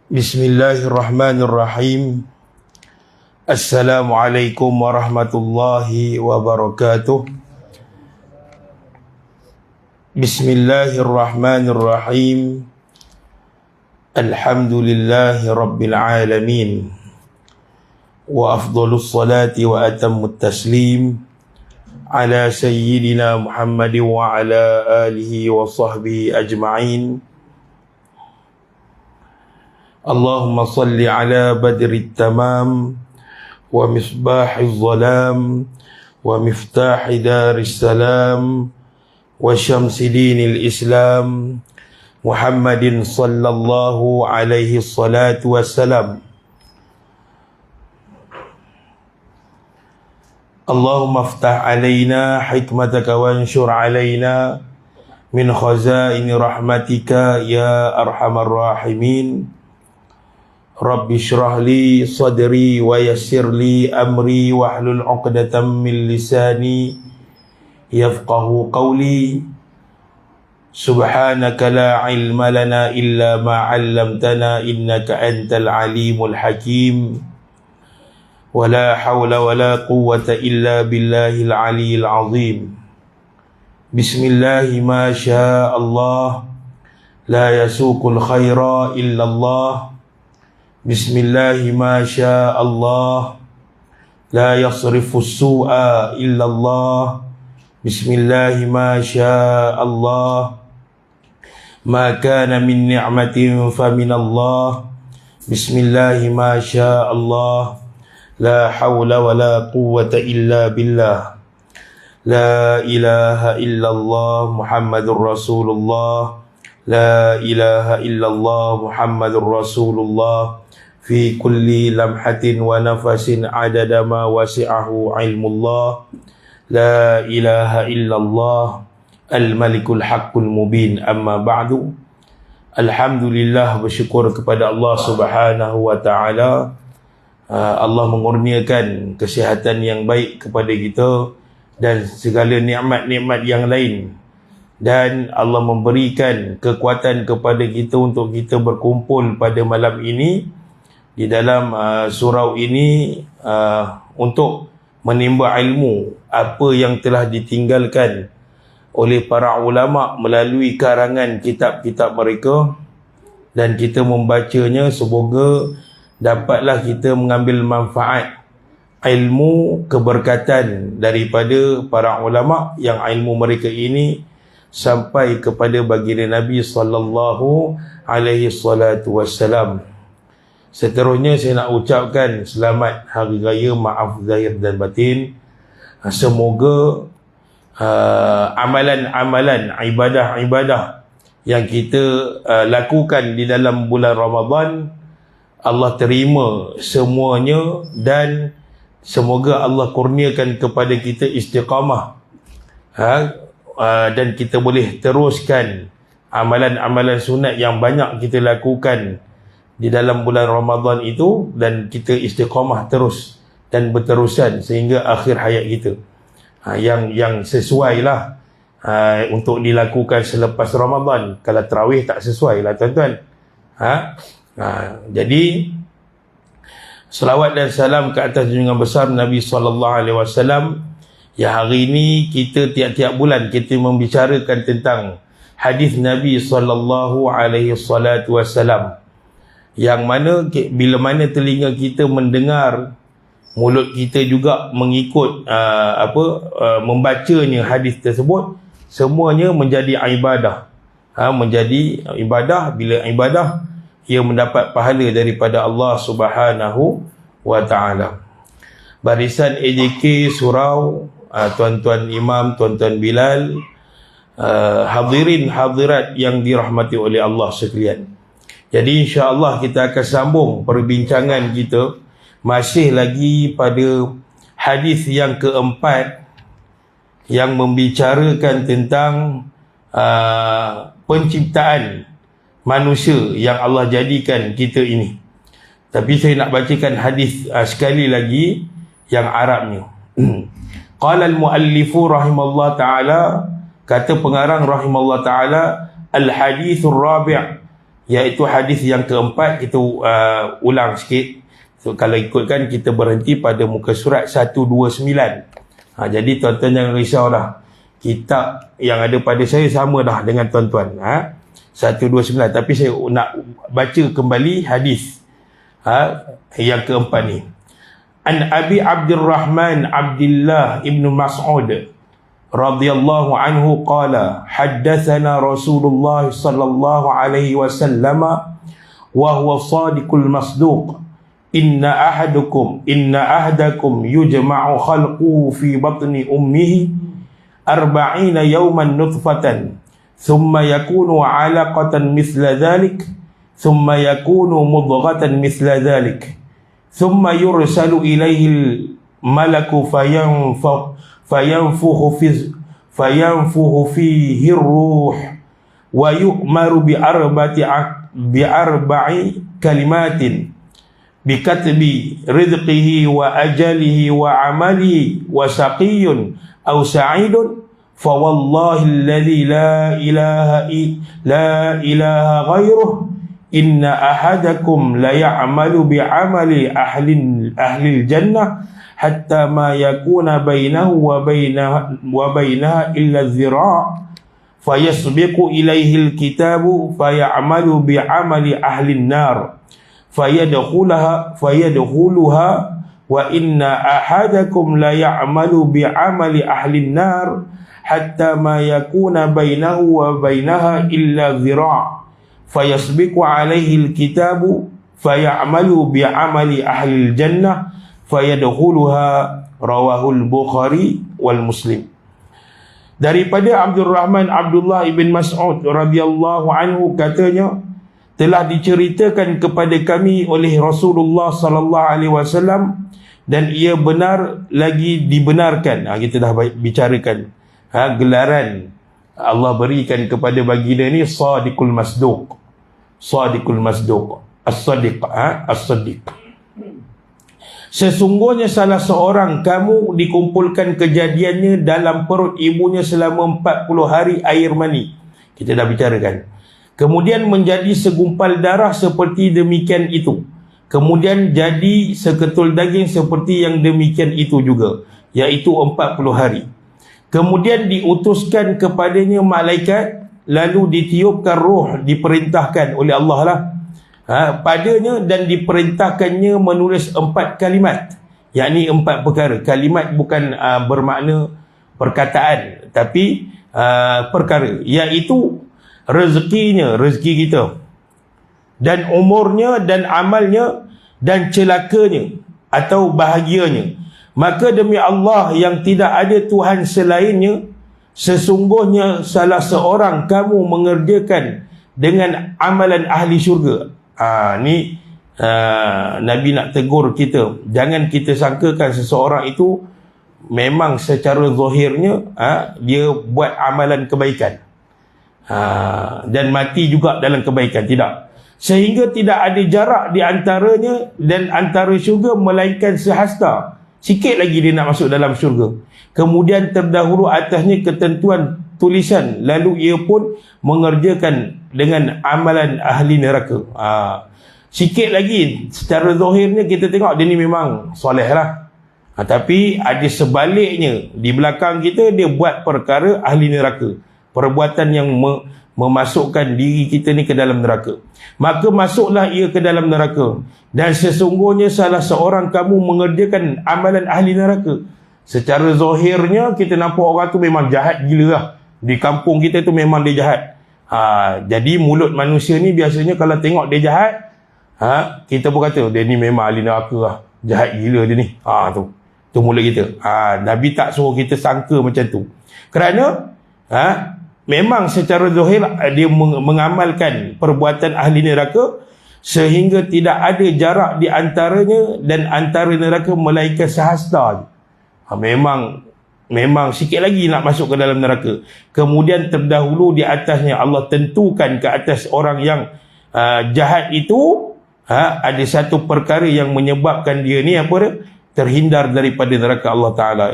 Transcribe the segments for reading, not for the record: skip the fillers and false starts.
Bismillahirrahmanirrahim. Assalamualaikum warahmatullahi wabarakatuh. Bismillahirrahmanirrahim. Alhamdulillahi rabbil alamin. Wa afdalus salati wa atammut taslim ala sayyidina Muhammadin wa ala alihi wa sahbihi ajma'in. Allahumma salli ala badri tamam wa misbahi zalam wa miftahi daris salam wa syamsi dinil islam Muhammadin sallallahu alaihi salatu wassalam. Allahumma aftah alaina hikmataka wa anshur alaina min khazaini rahmatika ya arhamar rahimin. Rabbi syrah li sadri wa yassir li amri wahlul 'uqdatam min lisani yafqahu qawli. Subhanaka la ilma lana illa ma 'allamtana innaka antal alimul hakim. Wa la hawla wa la quwwata illa billahil aliyyil azim. Bismillahi ma syaa Allah, la yasuqul khaira illa Allah. Bismillahi ma syaa Allah, la yasrifu su'a illa Allah. Bismillahi ma syaa Allah, ma kana min ni'matin fa min Allah. Bismillahi ma syaa Allah, la hawla wa la quwwata illa billah. La ilaha illallah Muhammadur Rasulullah. La ilaha illallah Muhammadur Rasulullah. Fi kulli lamhatin wa nafasin adada ma wasi'ahu ilmullah. La ilaha illallah al-malikul haqqul mubin. Amma ba'du. Alhamdulillah, bersyukur kepada Allah subhanahu wa ta'ala. Allah mengurniakan kesihatan yang baik kepada kita dan segala nikmat-nikmat yang lain. Dan Allah memberikan kekuatan kepada kita untuk kita berkumpul pada malam ini di dalam surau ini untuk menimba ilmu apa yang telah ditinggalkan oleh para ulama melalui karangan kitab-kitab mereka, dan kita membacanya. Semoga dapatlah kita mengambil manfaat ilmu keberkatan daripada para ulama yang ilmu mereka ini sampai kepada baginda Nabi sallallahu alaihi salatu wassalam. Seterusnya saya nak ucapkan selamat Hari Raya Maaf Zahir dan Batin. Semoga amalan-amalan, ibadah-ibadah yang kita lakukan di dalam bulan Ramadan, Allah terima semuanya, dan semoga Allah kurniakan kepada kita istiqamah, dan kita boleh teruskan amalan-amalan sunat yang banyak kita lakukan di dalam bulan Ramadan itu, dan kita istiqamah terus dan berterusan sehingga akhir hayat kita. Yang sesuai lah untuk dilakukan selepas Ramadan. Kalau tarawih tak sesuai lah tuan-tuan. Jadi selawat dan salam ke atas junjungan besar Nabi SAW. Yang hari ini kita tiap-tiap bulan kita membicarakan tentang hadis Nabi SAW, yang mana bila mana telinga kita mendengar, mulut kita juga mengikut membacanya hadis tersebut, semuanya menjadi ibadah. Menjadi ibadah. Bila ibadah, ia mendapat pahala daripada Allah Subhanahu wa ta'ala. Barisan AJK Surau, tuan-tuan imam, tuan-tuan Bilal, hadirin hadirat yang dirahmati oleh Allah sekalian. Jadi insya-Allah kita akan sambung perbincangan kita masih lagi pada hadis yang keempat, yang membicarakan tentang penciptaan manusia yang Allah jadikan kita ini. Tapi saya nak bacakan hadis sekali lagi yang Arabnya. Qala al-muallifu rahimallahu ta'ala, kata pengarang rahimallahu ta'ala, al-hadithur rabi', iaitu hadis yang keempat. Itu ulang sikit. So, kalau ikutkan kita berhenti pada muka surat 129. Jadi tuan-tuan jangan risau dah. Kitab yang ada pada saya sama dah dengan tuan-tuan. 129. Tapi saya nak baca kembali hadis yang keempat ni. An Abi Abdurrahman Abdullah ibn Mas'ud radhiyallahu anhu qala haddatsana Rasulullah sallallahu alaihi wasallam wa huwa shadiqul masduq inna ahadakum yujma'u khalquhu fi batni ummihi 40 yawman nutfatan thumma yakunu 'alaqatan mithla dhalik thumma yakunu mudghatan mithla dhalik thumma yursalu ilayhi al-malaku fayanfukhu fihi ar-ruh wa yu'maru bi arba'i kalimatin bikatbi rizqihi wa ajalihi wa amalihi wa shaqiyyun aw sa'idun fa wallahi alladhi la ilaha ghairuh inna ahadakum la ya'malu bi'amali ahli al-jannah hatta ma yakuna bainahu wa bainaha illa dhira' fayasbiqu ilayhi al-kitabu fayamalu bi'amali ahli an-nar fayadkhuluha wa inna ahadakum la ya'malu bi'amali ahli an-nar hatta ma yakuna bainahu wa bainaha illa dhira' fayasbiqu alaihi al-kitabu fayamalu bi'amali ahli al-jannah fayadkhuluha rawahul Bukhari wal Muslim. Daripada Abdurrahman Abdullah ibn Mas'ud radhiyallahu anhu katanya, telah diceritakan kepada kami oleh Rasulullah sallallahu alaihi wasallam dan ia benar lagi dibenarkan. Kita dah bicarakan gelaran Allah berikan kepada baginda ni Shadiqul Masduq. Shadiqul Masduq. As-Sadiq. As-Sadiq. Sesungguhnya salah seorang kamu dikumpulkan kejadiannya dalam perut ibunya selama 40 hari air mani. Kita dah bicarakan. Kemudian menjadi segumpal darah seperti demikian itu. Kemudian jadi seketul daging seperti yang demikian itu juga, iaitu 40 hari. Kemudian diutuskan kepadanya malaikat, lalu ditiupkan roh, diperintahkan oleh Allah lah padanya, dan diperintahkannya menulis 4 kalimat, yakni 4 perkara. Kalimat bukan bermakna perkataan, tapi perkara, iaitu rezekinya, rezeki kita, dan umurnya, dan amalnya, dan celakanya atau bahagianya. Maka demi Allah yang tidak ada Tuhan selainnya, sesungguhnya salah seorang kamu mengerjakan dengan amalan ahli syurga. Nabi nak tegur kita, jangan kita sangkakan seseorang itu memang secara zahirnya dia buat amalan kebaikan dan mati juga dalam kebaikan. Tidak. Sehingga tidak ada jarak di antaranya dan antara syurga melainkan sehasta. Sikit lagi dia nak masuk dalam syurga. Kemudian terdahulu atasnya ketentuan tulisan, lalu ia pun mengerjakan dengan amalan ahli neraka. Sikit lagi secara zahirnya kita tengok dia ni memang soleh lah, tapi ada sebaliknya, di belakang kita dia buat perkara ahli neraka, perbuatan yang memasukkan diri kita ni ke dalam neraka. Maka masuklah ia ke dalam neraka. Dan sesungguhnya salah seorang kamu mengerjakan amalan ahli neraka. Secara zahirnya kita nampak orang tu memang jahat gila lah. Di kampung kita tu memang dia jahat. Jadi mulut manusia ni biasanya kalau tengok dia jahat, kita pun kata dia ni memang ahli neraka lah, jahat gila dia ni. Tu mulut kita. Nabi tak suruh kita sangka macam tu. Kerana memang secara zahir dia mengamalkan perbuatan ahli neraka, sehingga tidak ada jarak di antaranya dan antara neraka melainkan sehasta. Memang sikit lagi nak masuk ke dalam neraka. Kemudian terdahulu di atasnya Allah tentukan ke atas orang yang jahat itu ada satu perkara yang menyebabkan dia ni terhindar daripada neraka Allah Ta'ala.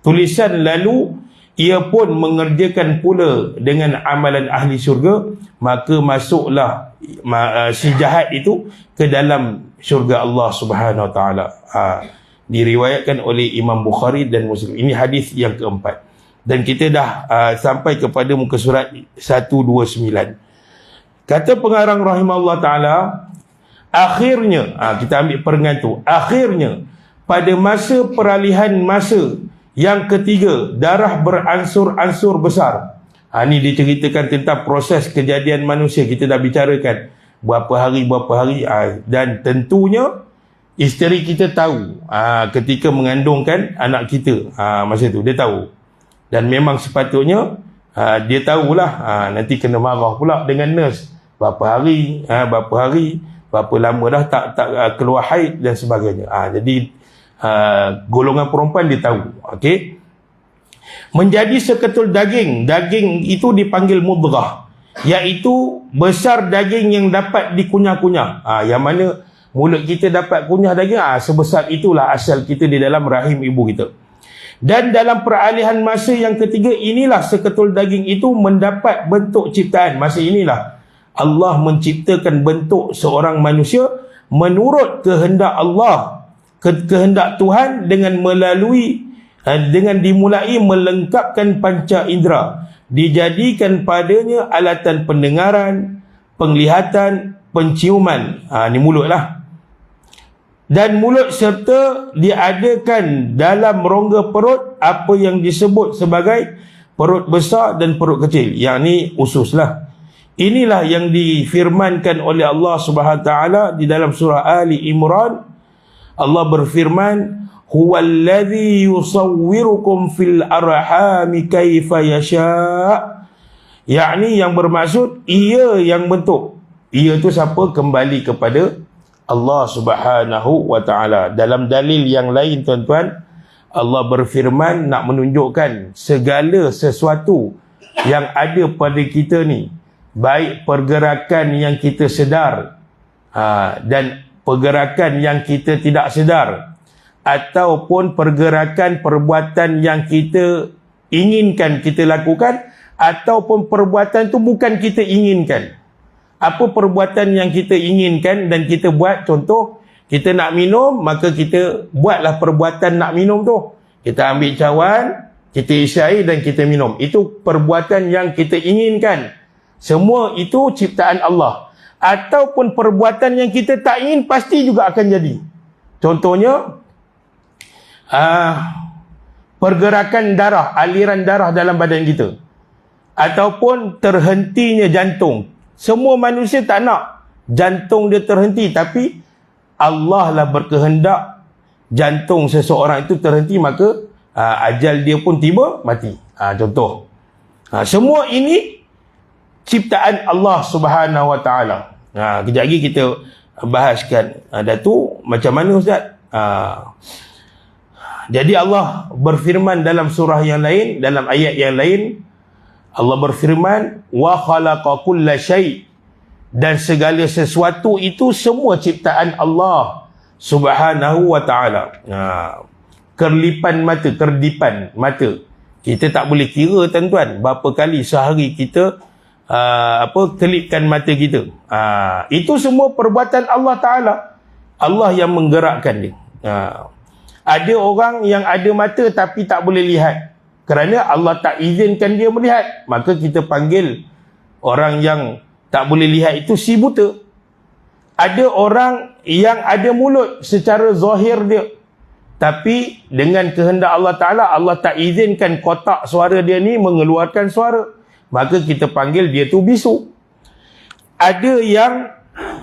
Tulisan lalu ia pun mengerjakan pula dengan amalan ahli syurga, maka masuklah si jahat itu ke dalam syurga Allah Subhanahu Wa Taala. Diriwayatkan oleh Imam Bukhari dan Muslim. Ini hadis yang keempat. Dan kita dah sampai kepada muka surat 129. Kata pengarang rahimahullah ta'ala, akhirnya, kita ambil perengan tu, akhirnya pada masa peralihan masa yang ketiga, darah beransur-ansur besar. Ini diceritakan tentang proses kejadian manusia. Kita dah bicarakan berapa hari, dan tentunya isteri kita tahu ketika mengandungkan anak kita. Masa tu dia tahu. Dan memang sepatutnya dia tahulah. Nanti kena marah pula dengan nurse. Berapa hari, berapa lama dah tak keluar haid dan sebagainya. Jadi golongan perempuan dia tahu. Okey. Menjadi seketul daging. Daging itu dipanggil mudghah, iaitu besar daging yang dapat dikunyah-kunyah. Yang mana mulut kita dapat kunyah daging, sebesar itulah asal kita di dalam rahim ibu kita. Dan dalam peralihan masa yang ketiga inilah seketul daging itu mendapat bentuk ciptaan. Masa inilah Allah menciptakan bentuk seorang manusia menurut kehendak Allah, kehendak Tuhan, dengan dimulai melengkapkan panca indera, dijadikan padanya alatan pendengaran, penglihatan, penciuman. Ni mulut lah. Dan mulut serta diadakan dalam rongga perut apa yang disebut sebagai perut besar dan perut kecil. Yang ni usus lah. Inilah yang difirmankan oleh Allah Subhanahu Wa Taala di dalam surah Ali Imran. Allah berfirman, huwallazi yusawwirukum fil arhami kaifa yasha'. Yakni yang bermaksud ia yang bentuk. Ia tu siapa? Kembali kepada Allah Subhanahu Wa Taala. Dalam dalil yang lain tuan-tuan, Allah berfirman nak menunjukkan segala sesuatu yang ada pada kita ni, baik pergerakan yang kita sedar dan pergerakan yang kita tidak sedar, ataupun pergerakan perbuatan yang kita inginkan kita lakukan, ataupun perbuatan tu bukan kita inginkan. Apa perbuatan yang kita inginkan dan kita buat? Contoh, kita nak minum, maka kita buatlah perbuatan nak minum tu. Kita ambil cawan, kita isi air dan kita minum. Itu perbuatan yang kita inginkan. Semua itu ciptaan Allah. Ataupun perbuatan yang kita tak ingin, pasti juga akan jadi. Contohnya, pergerakan darah, aliran darah dalam badan kita, ataupun terhentinya jantung. Semua manusia tak nak jantung dia terhenti, tapi Allah lah berkehendak jantung seseorang itu terhenti, maka ajal dia pun tiba, mati. Contoh. Semua ini ciptaan Allah Subhanahu Wa Taala. Kejap lagi kita bahaskan. Datuk, macam mana Ustaz? Jadi Allah berfirman dalam surah yang lain, dalam ayat yang lain, Allah berfirman, wa khalaqa kulla syai', dan segala sesuatu itu semua ciptaan Allah Subhanahu Wa Taala. Kerdipan mata. Kita tak boleh kira tuan-tuan berapa kali sehari kita kelipkan mata kita. Itu semua perbuatan Allah Ta'ala. Allah yang menggerakkan dia. Ada orang yang ada mata tapi tak boleh lihat, kerana Allah tak izinkan dia melihat. Maka kita panggil orang yang tak boleh lihat itu si buta. Ada orang yang ada mulut secara zahir dia, tapi dengan kehendak Allah Ta'ala, Allah tak izinkan kotak suara dia ni mengeluarkan suara. Maka kita panggil dia tu bisu. Ada yang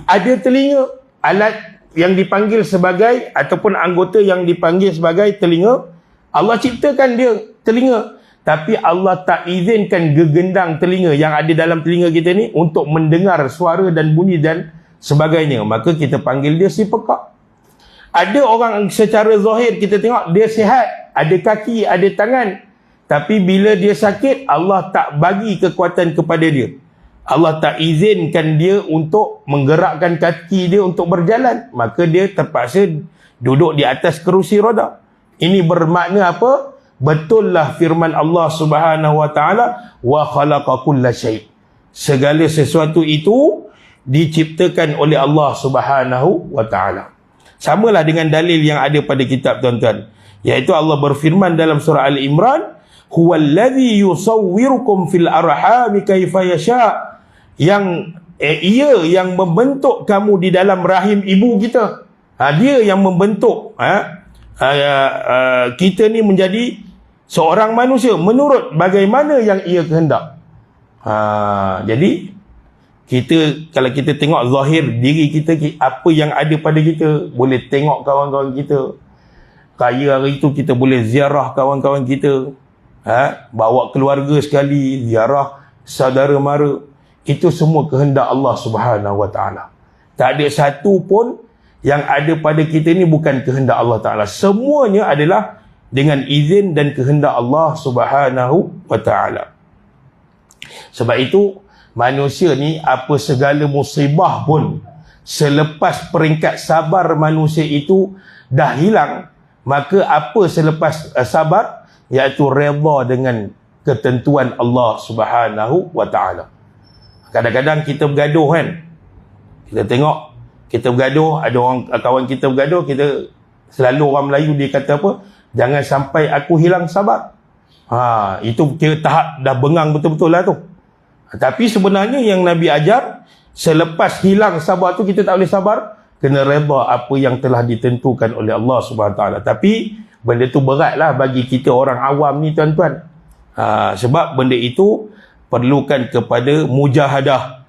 ada telinga, alat yang dipanggil sebagai, ataupun anggota yang dipanggil sebagai telinga. Allah ciptakan dia telinga, tapi Allah tak izinkan gegendang telinga yang ada dalam telinga kita ni untuk mendengar suara dan bunyi dan sebagainya. Maka kita panggil dia si pekak. Ada orang secara zahir kita tengok dia sihat, ada kaki, ada tangan, tapi bila dia sakit, Allah tak bagi kekuatan kepada dia. Allah tak izinkan dia untuk menggerakkan kaki dia untuk berjalan. Maka dia terpaksa duduk di atas kerusi roda. Ini bermakna apa? Betullah firman Allah Subhanahu Wa Taala, wa khalaqa kulla syai'. Segala sesuatu itu diciptakan oleh Allah Subhanahu wa taala. Samalah dengan dalil yang ada pada kitab tuan-tuan, iaitu Allah berfirman dalam surah Al-Imran, huwallazi yusawwirukum fil arhami kaifa yasha, yang ia yang membentuk kamu di dalam rahim ibu kita. Dia yang membentuk kita ni menjadi seorang manusia menurut bagaimana yang ia kehendak. Jadi kita, kalau kita tengok zahir diri kita, apa yang ada pada kita, boleh tengok kawan-kawan kita kaya hari itu, kita boleh ziarah kawan-kawan kita, bawa keluarga sekali, ziarah saudara mara. Itu semua kehendak Allah Subhanahu wa taala. Tak ada satu pun yang ada pada kita ni bukan kehendak Allah taala. Semuanya adalah dengan izin dan kehendak Allah Subhanahu wa taala. Sebab itu manusia ni, apa segala musibah pun, selepas peringkat sabar manusia itu dah hilang, maka apa selepas sabar, iaitu redha dengan ketentuan Allah Subhanahu wa taala. Kadang-kadang kita bergaduh kan, kita tengok kita bergaduh, ada orang kawan kita bergaduh, kita selalu orang Melayu dia kata apa, jangan sampai aku hilang sabar. Itu kira tahap dah bengang betul-betul lah tu. Tapi sebenarnya yang Nabi ajar, selepas hilang sabar tu kita tak boleh sabar, kena redha apa yang telah ditentukan oleh Allah Subhanahu taala. Tapi benda tu beratlah bagi kita orang awam ni tuan-tuan. Sebab benda itu perlukan kepada mujahadah,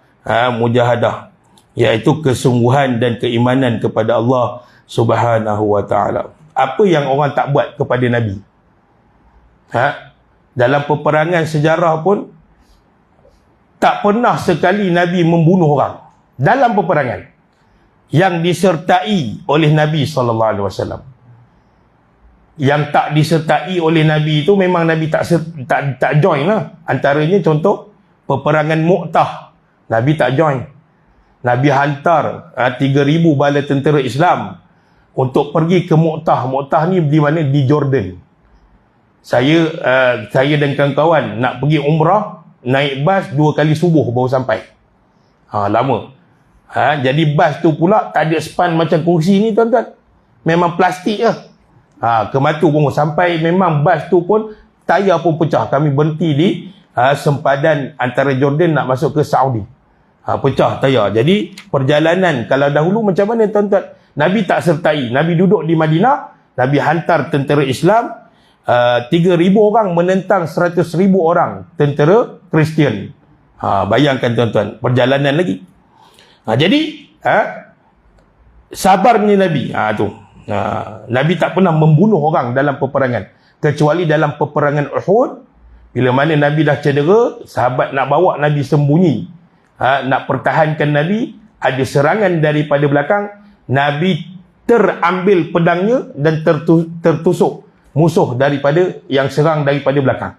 mujahadah, iaitu kesungguhan dan keimanan kepada Allah Subhanahu wa taala. Apa yang orang tak buat kepada Nabi? Dalam peperangan sejarah pun tak pernah sekali Nabi membunuh orang dalam peperangan yang disertai oleh Nabi SAW. Yang tak disertai oleh Nabi itu memang Nabi tak join lah. Antaranya contoh peperangan Mu'tah, Nabi tak join. Nabi hantar 3,000 bala tentera Islam untuk pergi ke Mu'tah. Mu'tah ni di mana? Di Jordan. Saya dan kawan-kawan nak pergi umrah, naik bas 2 kali subuh baru sampai. Lama. Jadi bas tu pula tak ada span macam kursi ni tuan-tuan. Memang plastik je. Kematu pun sampai, memang bas tu pun tayar pun pecah. Kami berhenti di sempadan antara Jordan nak masuk ke Saudi. Pecah tayar. Jadi perjalanan kalau dahulu macam mana tuan-tuan? Nabi tak sertai. Nabi duduk di Madinah, Nabi hantar tentera Islam 3,000 orang menentang 100,000 orang tentera Kristian. Bayangkan tuan-tuan, perjalanan lagi. Jadi sabarnya Nabi tu. Nabi tak pernah membunuh orang dalam peperangan, kecuali dalam peperangan Uhud. Bila mana Nabi dah cedera, sahabat nak bawa Nabi sembunyi, nak pertahankan Nabi, ada serangan daripada belakang, Nabi terambil pedangnya dan tertusuk musuh daripada yang serang daripada belakang.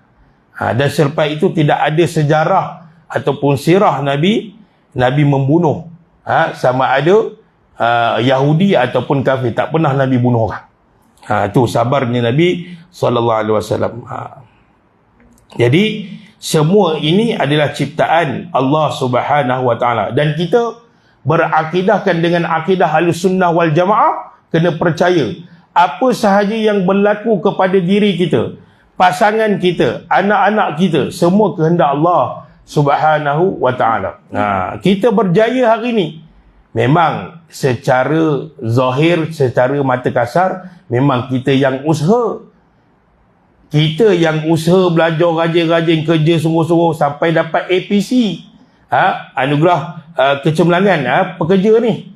Dan selepas itu tidak ada sejarah ataupun sirah Nabi membunuh sama ada Yahudi ataupun kafir. Tak pernah Nabi bunuh orang. Itu sabarnya Nabi SAW. Jadi semua ini adalah ciptaan Allah Subhanahu wa taala, dan kita berakidahkan dengan akidah Ahlussunnah wal Jamaah, kena percaya apa sahaja yang berlaku kepada diri kita, pasangan kita, anak-anak kita, semua kehendak Allah Subhanahu wa taala. Kita berjaya hari ini memang secara zahir, secara mata kasar, memang kita yang usaha. Kita yang usaha, belajar rajin-rajin, kerja sungguh-sungguh sampai dapat APC, anugerah kecemerlangan pekerja ni,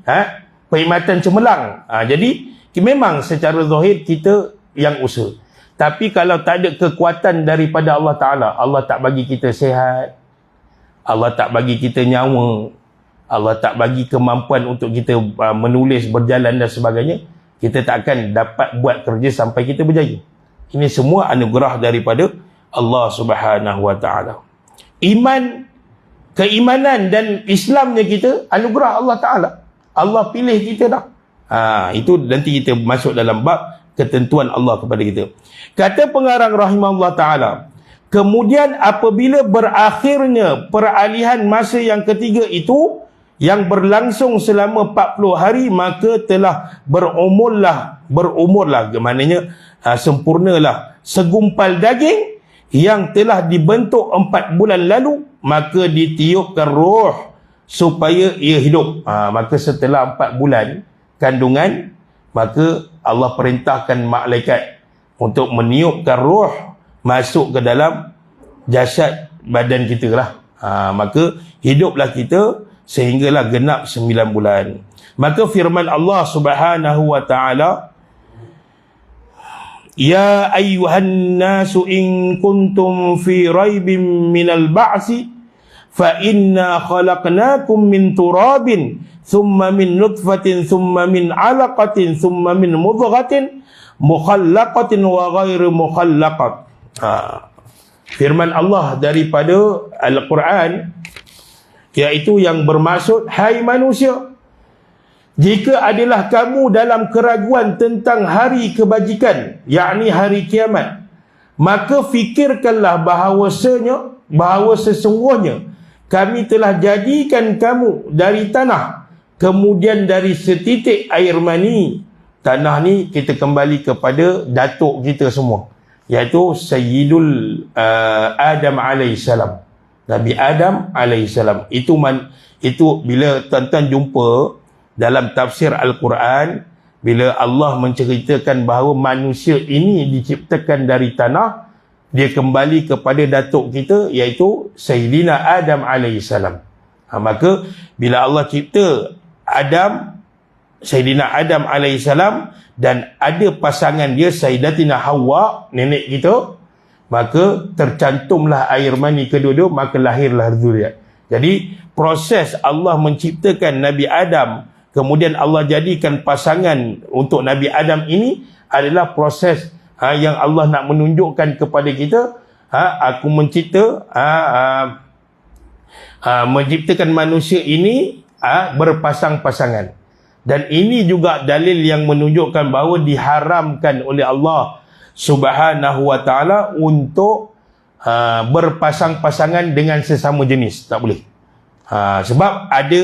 perkhidmatan cemerlang. Jadi memang secara zahir kita yang usaha. Tapi kalau tak ada kekuatan daripada Allah Ta'ala, Allah tak bagi kita sihat, Allah tak bagi kita nyawa, Allah tak bagi kemampuan untuk kita menulis, berjalan dan sebagainya, kita tak akan dapat buat kerja sampai kita berjaya. Ini semua anugerah daripada Allah Subhanahu wa taala. Keimanan dan Islamnya kita anugerah Allah Taala. Allah pilih kita dah. Itu nanti kita masuk dalam bab ketentuan Allah kepada kita. Kata pengarang rahimahullah taala, kemudian apabila berakhirnya peralihan masa yang ketiga itu, yang berlangsung selama 40 hari, maka telah berumurlah, maknanya sempurnalah segumpal daging yang telah dibentuk 4 bulan lalu, maka ditiupkan roh supaya ia hidup. Maka setelah 4 bulan kandungan, maka Allah perintahkan malaikat untuk meniupkan roh masuk ke dalam jasad badan kita lah. Maka hiduplah kita sehinggalah genap 9 bulan. Maka firman Allah Subhanahu wa ta'ala, Ya ayyuhan nasu in kuntum fi raibin minal ba'si fa inna khalaqnakum min turabin thumma min nutfatin thumma min alaqatin thumma min mudghatin mukhallaqatin wa ghairu mukhallaqat. Firman Allah daripada Al-Quran, iaitu yang bermaksud, hai manusia, jika adalah kamu dalam keraguan tentang hari kebajikan, yakni hari kiamat, maka fikirkanlah bahawa sesungguhnya kami telah jadikan kamu dari tanah, kemudian dari setitik air mani. Tanah ni kita kembali kepada datuk kita semua, iaitu Sayyidul Adam alaihissalam, Nabi Adam alaihissalam. Itu bila tuan-tuan jumpa dalam tafsir Al-Quran, bila Allah menceritakan bahawa manusia ini diciptakan dari tanah, dia kembali kepada datuk kita, iaitu Sayyidina Adam alaihissalam. Maka bila Allah cipta Sayyidina Adam alaihissalam, dan ada pasangan dia Sayyidatina Hawa, nenek kita, maka tercantumlah air mani kedua-dua, maka lahirlah zuriat. Jadi proses Allah menciptakan Nabi Adam, kemudian Allah jadikan pasangan untuk Nabi Adam ini adalah proses yang Allah nak menunjukkan kepada kita, aku menciptakan manusia ini berpasang-pasangan. Dan ini juga dalil yang menunjukkan bahawa diharamkan oleh Allah Subhanahu wa ta'ala untuk berpasang-pasangan dengan sesama jenis. Tak boleh. Sebab ada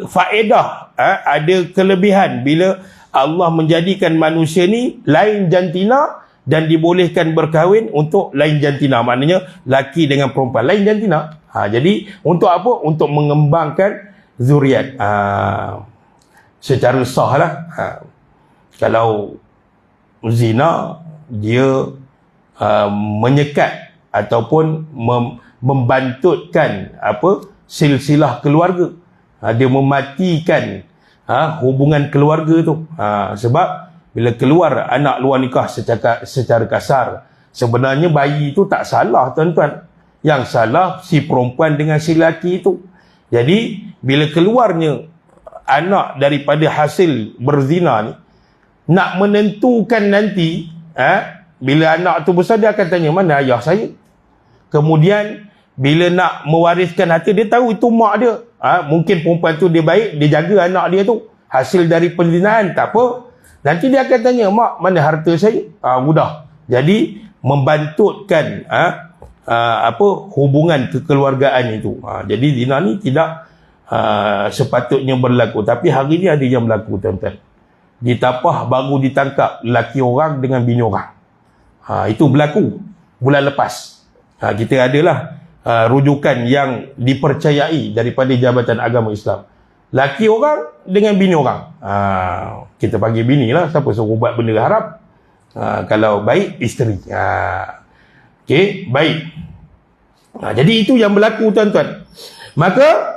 faedah, ada kelebihan bila Allah menjadikan manusia ni lain jantina dan dibolehkan berkahwin untuk lain jantina. Maknanya laki dengan perempuan, lain jantina. Jadi untuk apa? Untuk mengembangkan zuriat. Secara sah lah. Kalau zina, dia menyekat ataupun membantutkan silsilah keluarga. Dia mematikan hubungan keluarga tu. Sebab bila keluar anak luar nikah secara kasar, sebenarnya bayi tu tak salah, tuan-tuan. Yang salah si perempuan dengan si lelaki tu. Jadi bila keluarnya anak daripada hasil berzina ni, nak menentukan nanti, bila anak tu besar, dia akan tanya, mana ayah saya? Kemudian bila nak mewariskan harta, dia tahu itu mak dia. Mungkin perempuan tu dia baik, dia jaga anak dia tu, hasil dari perzinaan, tak apa. Nanti dia akan tanya, mak, mana harta saya? Mudah. Jadi membantutkan hubungan kekeluargaan itu. Jadi zina ni tidak sepatutnya berlaku. Tapi hari ni ada yang berlaku, tuan-tuan. Ditapah baru ditangkap lelaki orang dengan bini orang. Itu berlaku bulan lepas. Kita adalah rujukan yang dipercayai daripada Jabatan Agama Islam. Laki orang dengan bini orang. Kita panggil bini lah, siapa suruh buat benda haram. Kalau baik, isteri. Okey, baik. Jadi itu yang berlaku, tuan-tuan. Maka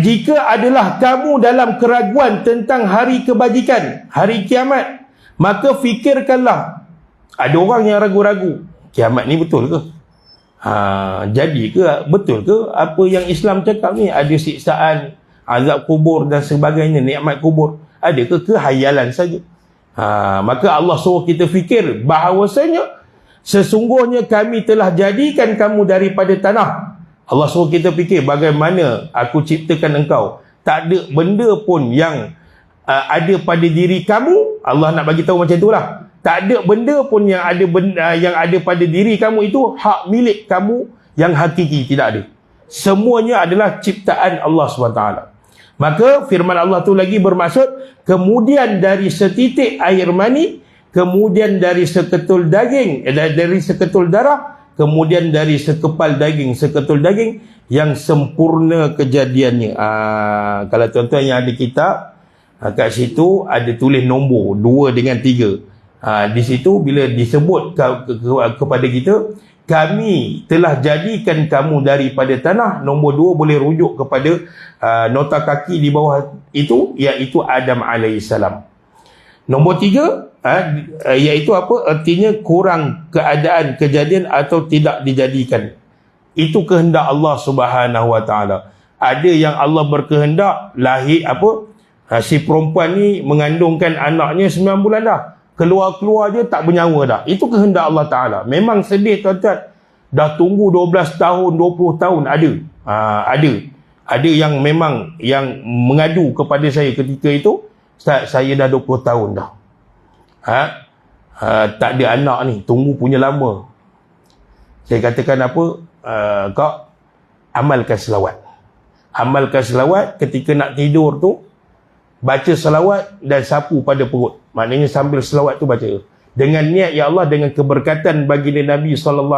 jika adalah kamu dalam keraguan tentang hari kebajikan, hari kiamat, maka fikirkanlah. Ada orang yang ragu-ragu, kiamat ni betul ke? Jadi ke? Betul ke apa yang Islam cakap ni? Ada siksaan, azab kubur dan sebagainya, nikmat kubur. Ada ke khayalan saja? Maka Allah suruh kita fikir bahawasanya sesungguhnya kami telah jadikan kamu daripada tanah. Allah suruh kita fikir bagaimana aku ciptakan engkau. Tak ada benda pun yang ada pada diri kamu. Allah nak bagi tahu macam itulah. Tak ada benda pun yang ada pada diri kamu itu hak milik kamu yang hakiki. Tidak ada. Semuanya adalah ciptaan Allah SWT. Maka firman Allah tu lagi bermaksud, kemudian dari setitik air mani, kemudian dari seketul daging, dari seketul darah, kemudian dari sekepal daging, seketul daging yang sempurna kejadiannya. Kalau tuan-tuan yang ada kitab, kat situ ada tulis nombor 2 dengan 3. Di situ bila disebut kepada kita, kami telah jadikan kamu daripada tanah, nombor 2 boleh rujuk kepada nota kaki di bawah itu, iaitu Adam alaihissalam. Nombor 3, iaitu apa? Artinya kurang keadaan, kejadian atau tidak dijadikan. Itu kehendak Allah Subhanahu Wa Taala. Ada yang Allah berkehendak lahir si perempuan ni mengandungkan anaknya 9 bulan dah. Keluar-keluar je tak bernyawa dah. Itu kehendak Allah Ta'ala. Memang sedih tuan-tuan. Dah tunggu 12 tahun, 20 tahun ada. Ada yang memang yang mengadu kepada saya ketika itu, saya dah 20 tahun dah. Tak ada anak ni, tunggu punya lama. Saya katakan kau amalkan selawat. Amalkan selawat ketika nak tidur tu, baca selawat dan sapu pada perut. Maknanya sambil selawat tu baca. Dengan niat, ya Allah, dengan keberkatan baginda Nabi SAW,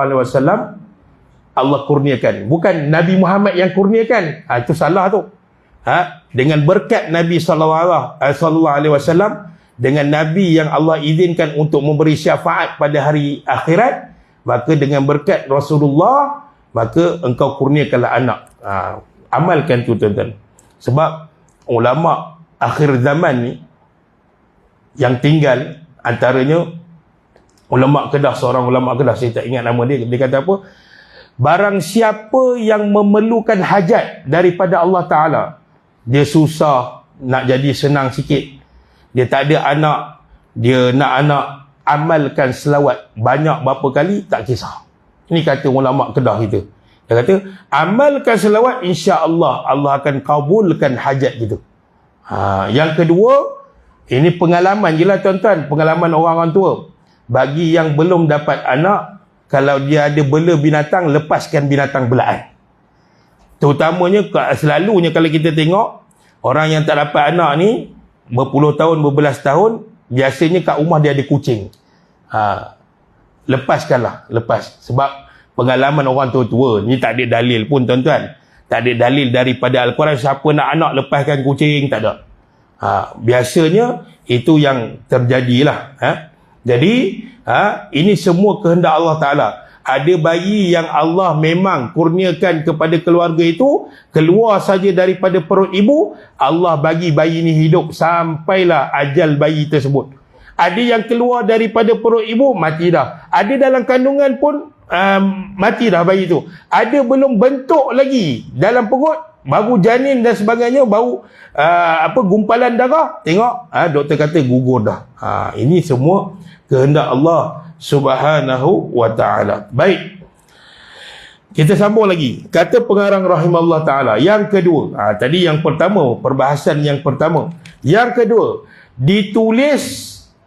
Allah kurniakan. Bukan Nabi Muhammad yang kurniakan. Itu salah tu. Dengan berkat Nabi SAW, dengan Nabi yang Allah izinkan untuk memberi syafaat pada hari akhirat, maka dengan berkat Rasulullah, maka engkau kurniakanlah anak. Amalkan tu tuan-tuan. Sebab ulama' akhir zaman ni yang tinggal, antaranya ulama' Kedah, seorang ulama' Kedah, saya tak ingat nama dia. Dia kata apa? Barang siapa yang memerlukan hajat daripada Allah Ta'ala, dia susah nak jadi senang sikit, dia tak ada anak, dia nak anak, amalkan selawat banyak berapa kali, tak kisah. Ini kata ulama' Kedah kita. Dia kata, amalkan selawat, insya-Allah Allah akan kabulkan hajat kita. Yang kedua, ini pengalaman je lah tuan-tuan, pengalaman orang tua. Bagi yang belum dapat anak, kalau dia ada bela binatang, lepaskan binatang belaan. Terutamanya, selalunya kalau kita tengok orang yang tak dapat anak ni, berpuluh tahun, berbelas tahun, biasanya kat rumah dia ada kucing. Lepaskanlah, lepas. Sebab pengalaman orang tua-tua ni tak ada dalil pun tuan-tuan. Tak ada dalil daripada Al-Quran siapa nak anak lepaskan kucing, tak ada. Biasanya itu yang terjadilah. Jadi ini semua kehendak Allah Ta'ala. Ada bayi yang Allah memang kurniakan kepada keluarga itu, keluar saja daripada perut ibu, Allah bagi bayi ini hidup sampailah ajal bayi tersebut. Ada yang keluar daripada perut ibu, mati dah. Ada dalam kandungan pun mati dah bayi itu. Ada belum bentuk lagi dalam perut, baru janin dan sebagainya, baru gumpalan darah, tengok doktor kata gugur dah. Ini semua kehendak Allah Subhanahu wa Ta'ala. Baik, kita sambung lagi. Kata pengarang rahimahullah ta'ala yang kedua, tadi yang pertama, perbahasan yang pertama. Yang kedua, ditulis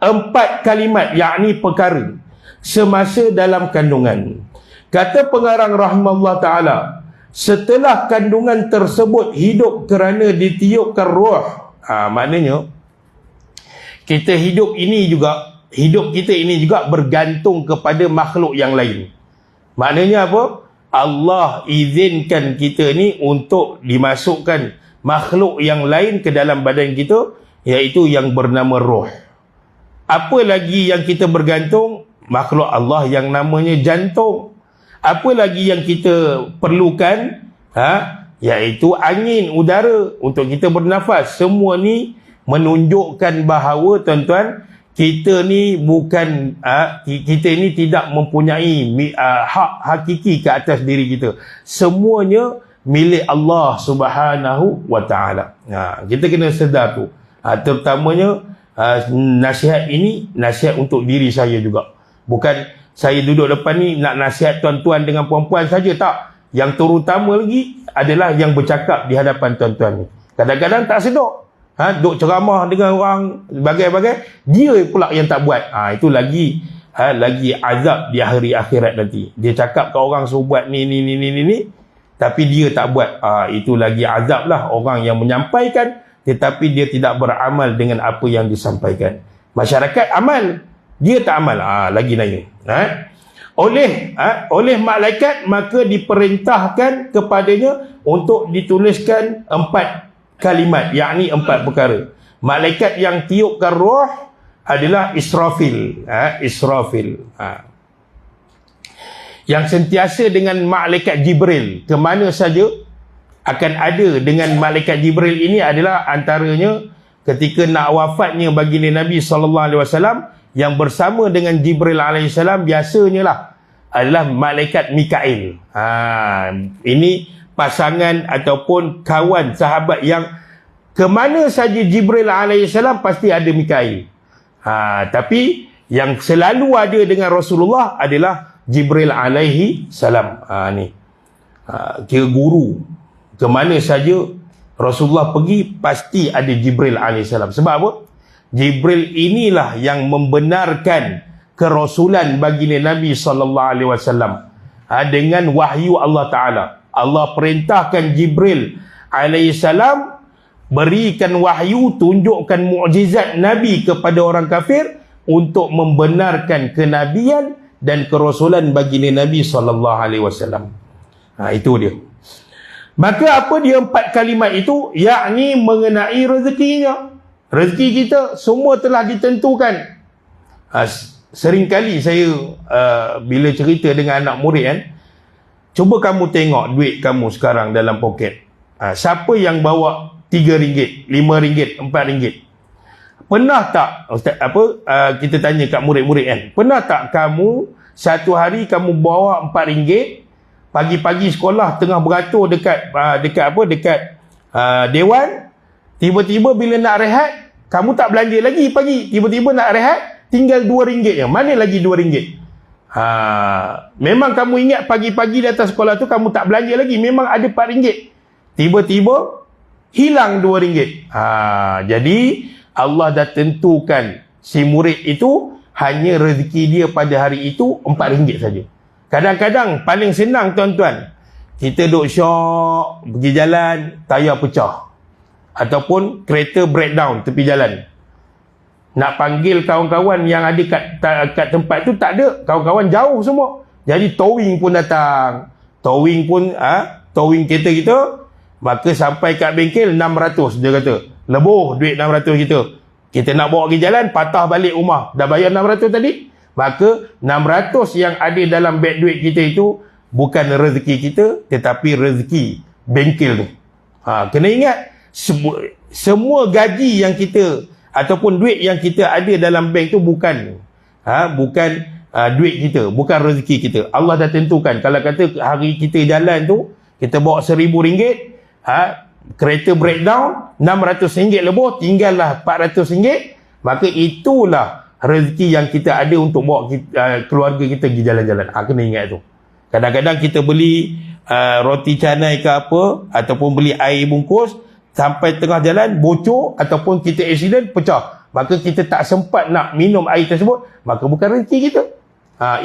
4 kalimat, yakni perkara semasa dalam kandungan. Kata pengarang rahimahullah ta'ala, setelah kandungan tersebut hidup kerana ditiupkan roh. Maknanya kita hidup kita ini juga bergantung kepada makhluk yang lain. Maknanya apa? Allah izinkan kita ni untuk dimasukkan makhluk yang lain ke dalam badan kita, iaitu yang bernama roh. Apa lagi yang kita bergantung? Makhluk Allah yang namanya jantung. Apa lagi yang kita perlukan? Iaitu angin, udara untuk kita bernafas. Semua ni menunjukkan bahawa tuan-tuan, kita ni bukan kita ni tidak mempunyai hak hakiki ke atas diri kita. Semuanya milik Allah Subhanahu wa Ta'ala. Kita kena sedar tu. Terutamanya nasihat ini nasihat untuk diri saya juga. Bukan saya duduk depan ni nak nasihat tuan-tuan dengan puan-puan saja, tak. Yang terutama lagi adalah yang bercakap di hadapan tuan-tuan ni. Kadang-kadang tak sedar. Duk ceramah dengan orang bagai-bagai, dia pula yang tak buat. Itu lagi azab di hari akhirat nanti. Dia cakap ke orang suruh buat ni, tapi dia tak buat. Itu lagi azab lah orang yang menyampaikan tetapi dia tidak beramal dengan apa yang disampaikan. Masyarakat amal, dia tak amal. Lagi nanya. Oleh malaikat maka diperintahkan kepadanya untuk dituliskan 4 kalimat, yakni 4 perkara. Malaikat yang tiupkan roh adalah Israfil. Israfil. Yang sentiasa dengan malaikat Jibril ke mana saja akan ada dengan malaikat Jibril ini adalah antaranya ketika nak wafatnya baginda Nabi SAW, yang bersama dengan Jibril AS biasanya lah adalah malaikat Mikail. Ini pasangan ataupun kawan sahabat yang ke mana saja Jibril AS pasti ada Mikail. Tapi yang selalu ada dengan Rasulullah adalah Jibril alaihi salam. Kira guru. Ke mana saja Rasulullah pergi pasti ada Jibril alaihi salam. Sebab apa? Jibril inilah yang membenarkan kerasulan baginda Nabi SAW dengan wahyu Allah Ta'ala. Allah perintahkan Jibril alaihissalam berikan wahyu, tunjukkan mukjizat Nabi kepada orang kafir untuk membenarkan kenabian dan kerasulan baginda Nabi SAW. Itu dia. Maka apa dia 4 kalimat itu? Yakni mengenai rezekinya. Rezeki kita semua telah ditentukan. Seringkali saya bila cerita dengan anak murid kan, cuba kamu tengok duit kamu sekarang dalam poket. Siapa yang bawa RM3, RM5, RM4? Pernah tak ustaz, kita tanya kat murid-murid kan, pernah tak kamu satu hari kamu bawa RM4, pagi-pagi sekolah tengah beratur dekat dewan, tiba-tiba bila nak rehat kamu tak belanja lagi pagi, tiba-tiba nak rehat tinggal RM2 je. Mana lagi RM2? Memang kamu ingat pagi-pagi datang sekolah tu kamu tak belanja lagi, memang ada RM4. Tiba-tiba hilang RM2. Jadi Allah dah tentukan si murid itu hanya rezeki dia pada hari itu RM4 saja. Kadang-kadang paling senang tuan-tuan, kita duk syok pergi jalan, tayar pecah ataupun kereta breakdown tepi jalan. Nak panggil kawan-kawan yang ada kat tempat tu tak ada, kawan-kawan jauh semua. Jadi towing pun datang. Towing kereta kita, maka sampai kat bengkel 600 dia kata. Lebuh duit 600 kita. Kita nak bawa pergi jalan, patah balik rumah. Dah bayar 600 tadi. Maka 600 yang ada dalam beg duit kita itu bukan rezeki kita, tetapi rezeki bengkel tu. Kena ingat, semua gaji yang kita ataupun duit yang kita ada dalam bank tu bukan duit kita, bukan rezeki kita. Allah dah tentukan. Kalau kata hari kita jalan tu kita bawa RM1,000, kereta breakdown RM600 lebih, tinggallah RM400, maka itulah rezeki yang kita ada untuk bawa keluarga kita pergi jalan-jalan. Kena ingat tu. Kadang-kadang kita beli roti canai ke apa, ataupun beli air bungkus, sampai tengah jalan bocor ataupun kita accident pecah, maka kita tak sempat nak minum air tersebut, maka bukan rezeki kita.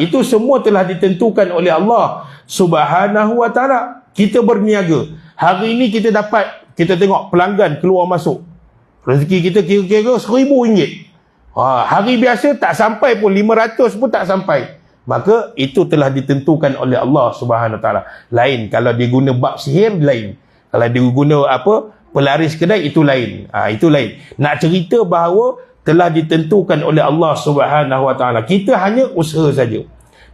Itu semua telah ditentukan oleh Allah Subhanahu wa ta'ala. Kita berniaga, hari ini kita tengok pelanggan keluar masuk, rezeki kita kira-kira RM1,000. Hari biasa tak sampai pun, 500 pun tak sampai. Maka itu telah ditentukan oleh Allah Subhanahu wa ta'ala. Lain kalau dia guna bab sihir, lain. Kalau dia guna pelaris kedai, itu lain. Itu lain. Nak cerita bahawa telah ditentukan oleh Allah Subhanahu wa ta'ala. Kita hanya usaha saja.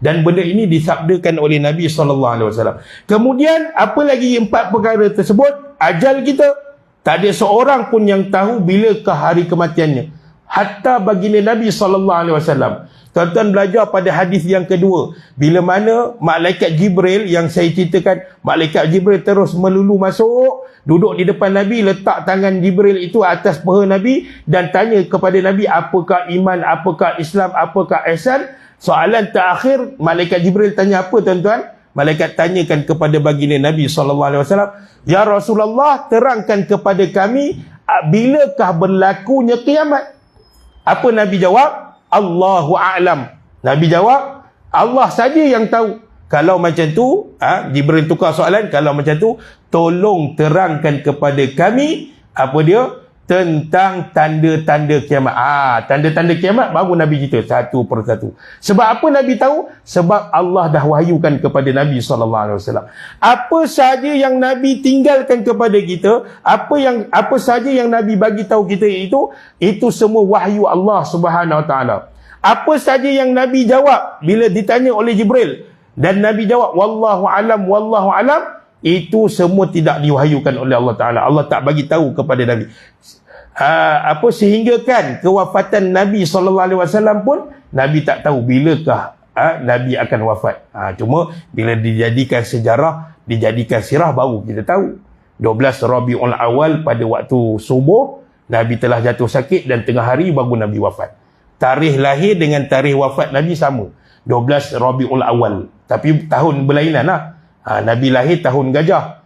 Dan benda ini disabdakan oleh Nabi SAW. Kemudian apa lagi 4 perkara tersebut? Ajal kita, tak ada seorang pun yang tahu bilakah hari kematiannya. Hatta baginda Nabi SAW. Tuan-tuan belajar pada hadis yang kedua, bila mana malaikat Jibril yang saya ceritakan, malaikat Jibril terus melulu masuk, duduk di depan Nabi, letak tangan Jibril itu atas paha Nabi dan tanya kepada Nabi, apakah iman, apakah Islam, apakah ihsan. Soalan terakhir, malaikat Jibril tanya apa tuan-tuan? Malaikat tanyakan kepada baginda Nabi SAW, ya Rasulullah, terangkan kepada kami, bilakah berlakunya kiamat? Apa Nabi jawab? Allahu a'lam. Nabi jawab, Allah saja yang tahu. Kalau macam tu, Jibril tukar soalan, kalau macam tu, tolong terangkan kepada kami, apa dia? Tentang tanda-tanda kiamat. Tanda-tanda kiamat baru Nabi cerita satu persatu. Sebab apa Nabi tahu? Sebab Allah dah wahyukan kepada Nabi SAW. Apa sahaja yang Nabi tinggalkan kepada kita, apa sahaja yang Nabi bagi tahu kita itu semua wahyu Allah Subhanahu Wa Taala. Apa sahaja yang Nabi jawab bila ditanya oleh Jibril dan Nabi jawab wallahu alam, itu semua tidak diwahyukan oleh Allah Taala. Allah tak bagi tahu kepada Nabi. Sehingga kan kewafatan Nabi SAW pun Nabi tak tahu bilakah Nabi akan wafat. Cuma bila dijadikan sejarah, dijadikan sirah, baru kita tahu 12 Rabiul Awal pada waktu subuh Nabi telah jatuh sakit dan tengah hari baru Nabi wafat. Tarikh lahir dengan tarikh wafat Nabi sama, 12 Rabiul Awal, tapi tahun berlainan lah. Nabi lahir tahun gajah,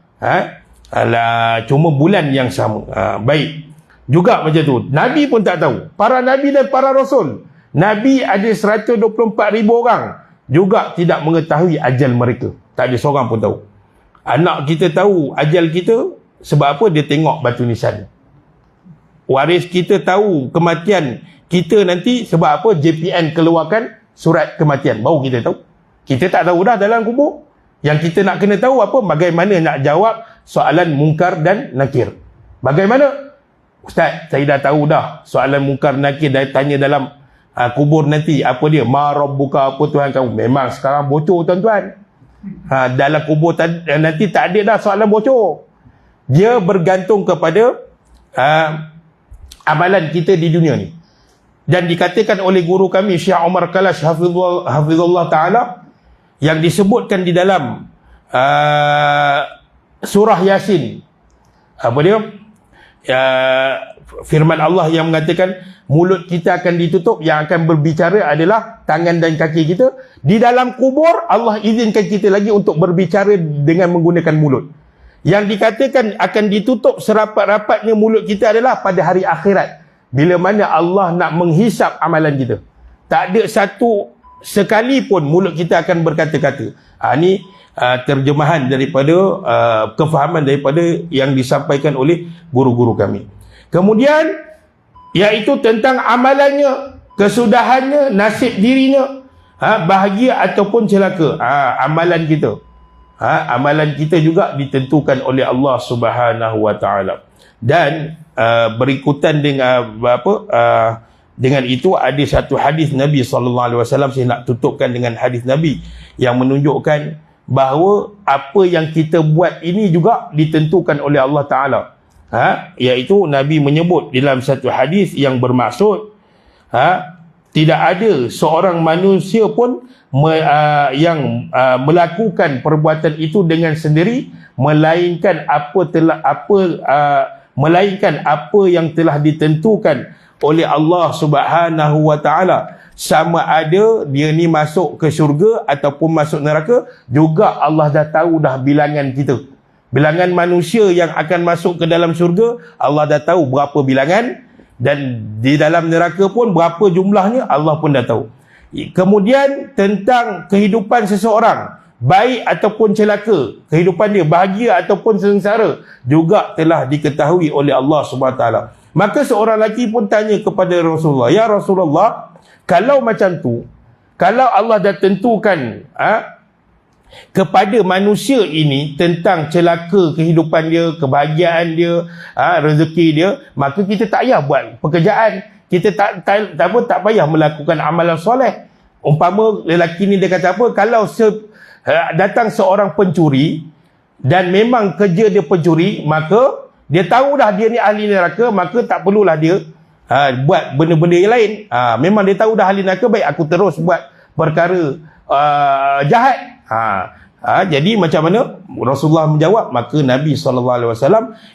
cuma bulan yang sama. Baik, juga macam tu Nabi pun tak tahu. Para Nabi dan para Rasul, Nabi ada 124,000 orang, juga tidak mengetahui ajal mereka. Tak ada seorang pun tahu. Anak kita tahu ajal kita sebab apa? Dia tengok batu nisan. Waris kita tahu kematian kita nanti sebab apa? JPN keluarkan surat kematian, baru kita tahu. Kita tak tahu dah dalam kubur. Yang kita nak kena tahu apa? Bagaimana nak jawab soalan mungkar dan nakir. Bagaimana? Ustaz, saya dah tahu dah soalan mungkar nakir, dah tanya dalam kubur nanti. Apa dia? Ma rabbuka, apa Tuhan kamu? Memang sekarang bocor tuan-tuan. Dalam kubur nanti tak ada dah soalan bocor. Dia bergantung kepada amalan kita di dunia ni. Dan dikatakan oleh guru kami Syekh Omar Kalash hafizullah ta'ala, yang disebutkan di dalam surah Yasin, apa dia? Firman Allah yang mengatakan mulut kita akan ditutup, yang akan berbicara adalah tangan dan kaki kita. Di dalam kubur Allah izinkan kita lagi untuk berbicara dengan menggunakan mulut. Yang dikatakan akan ditutup serapat-rapatnya mulut kita adalah pada hari akhirat, bila mana Allah nak menghisap amalan kita. Tak ada satu sekali pun mulut kita akan berkata-kata. Ini terjemahan daripada kefahaman daripada yang disampaikan oleh guru-guru kami. Kemudian iaitu tentang amalannya, kesudahannya, nasib dirinya, bahagia ataupun celaka. Amalan kita, amalan kita juga ditentukan oleh Allah Subhanahu Wa Taala. Dan berikutan dengan dengan itu ada satu hadis Nabi SAW. Saya nak tutupkan dengan hadis Nabi yang menunjukkan bahawa apa yang kita buat ini juga ditentukan oleh Allah Ta'ala. Iaitu Nabi menyebut dalam satu hadis yang bermaksud tidak ada seorang manusia pun yang melakukan perbuatan itu dengan sendiri, melainkan apa yang telah ditentukan oleh Allah Subhanahu Wa Taala. Sama ada dia ni masuk ke syurga ataupun masuk neraka, juga Allah dah tahu dah bilangan kita. Bilangan manusia yang akan masuk ke dalam syurga, Allah dah tahu berapa bilangan, dan di dalam neraka pun berapa jumlahnya, Allah pun dah tahu. Kemudian tentang kehidupan seseorang, baik ataupun celaka, kehidupan dia bahagia ataupun sengsara, juga telah diketahui oleh Allah Subhanahu Wa Taala. Maka seorang lelaki pun tanya kepada Rasulullah, "Ya Rasulullah, kalau macam tu, kalau Allah dah tentukan kepada manusia ini tentang celaka kehidupan dia, kebahagiaan dia, rezeki dia, maka kita tak payah buat pekerjaan, kita tak payah melakukan amalan soleh." Umpama lelaki ni dia kata apa? Kalau datang seorang pencuri dan memang kerja dia pencuri, maka dia tahu dah dia ni ahli neraka, maka tak perlulah dia buat benda-benda yang lain. Memang dia tahu dah ahli neraka, baik aku terus buat perkara jahat. Jadi macam mana? Rasulullah menjawab, maka Nabi SAW,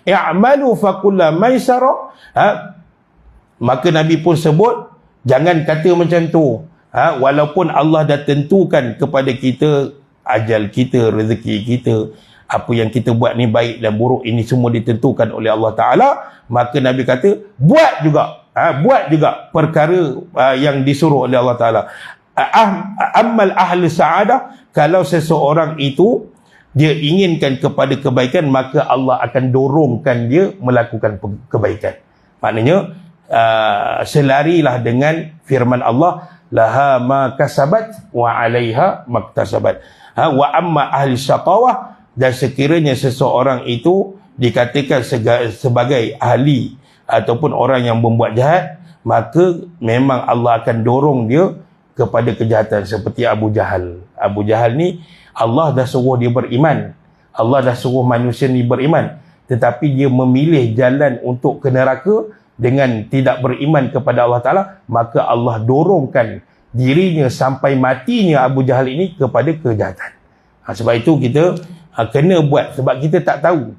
i'malu fakulla maisara. Maka Nabi pun sebut, jangan kata macam tu. Walaupun Allah dah tentukan kepada kita ajal kita, rezeki kita, apa yang kita buat ni baik dan buruk, ini semua ditentukan oleh Allah Ta'ala. Maka Nabi kata, buat juga perkara yang disuruh oleh Allah Ta'ala. Ammal ahli sa'adah, kalau seseorang itu dia inginkan kepada kebaikan, maka Allah akan dorongkan dia melakukan kebaikan. Maknanya selarilah dengan firman Allah, laha ma kasabat wa 'alaiha maktasabat. Wa amma ahli syaqawah, dan sekiranya seseorang itu dikatakan sebagai ahli ataupun orang yang membuat jahat, maka memang Allah akan dorong dia kepada kejahatan. Seperti Abu Jahal. Abu Jahal ni Allah dah suruh dia beriman, Allah dah suruh manusia ni beriman, tetapi dia memilih jalan untuk ke neraka dengan tidak beriman kepada Allah Ta'ala, maka Allah dorongkan dirinya sampai matinya Abu Jahal ini kepada kejahatan. Sebab itu kita kena buat, sebab kita tak tahu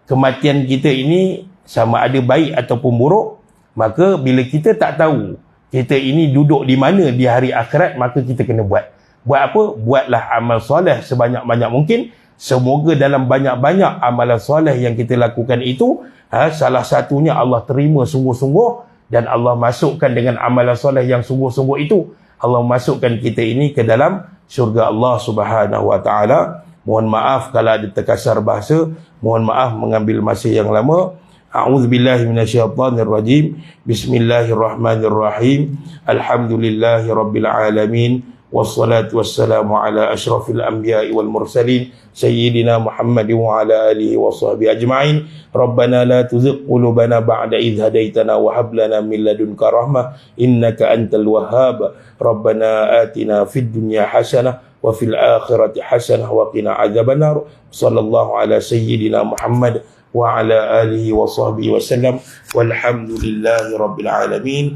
kematian kita ini sama ada baik ataupun buruk. Maka bila kita tak tahu kita ini duduk di mana di hari akhirat, maka kita kena buat. Buat apa? Buatlah amal soleh sebanyak-banyak mungkin. Semoga dalam banyak-banyak amalan soleh yang kita lakukan itu, salah satunya Allah terima sungguh-sungguh, dan Allah masukkan dengan amalan soleh yang sungguh-sungguh itu, Allah masukkan kita ini ke dalam syurga Allah Subhanahu wa ta'ala. Mohon maaf kalau ada terkasar bahasa, mohon maaf mengambil masa yang lama. A'udzubillahi minasyaitonirrajim. Bismillahirrahmanirrahim. Alhamdulillahi rabbil alamin. Wassalatu wassalamu ala asyrafil anbiya'i wal mursalin sayyidina Muhammad wa ala alihi wa sahbihi ajma'in. Rabbana la tuzigh qulubana ba'da idh hadaitana wa hab lana min ladunka rahmah innaka antal wahhab. Rabbana atina fid dunya hasanah wa fil akhirati hasanah wa qina adzabannar. Sallallahu ala sayyidina Muhammad wa ala alihi wa sahbihi wasallam. Walhamdulillahi rabbil alamin.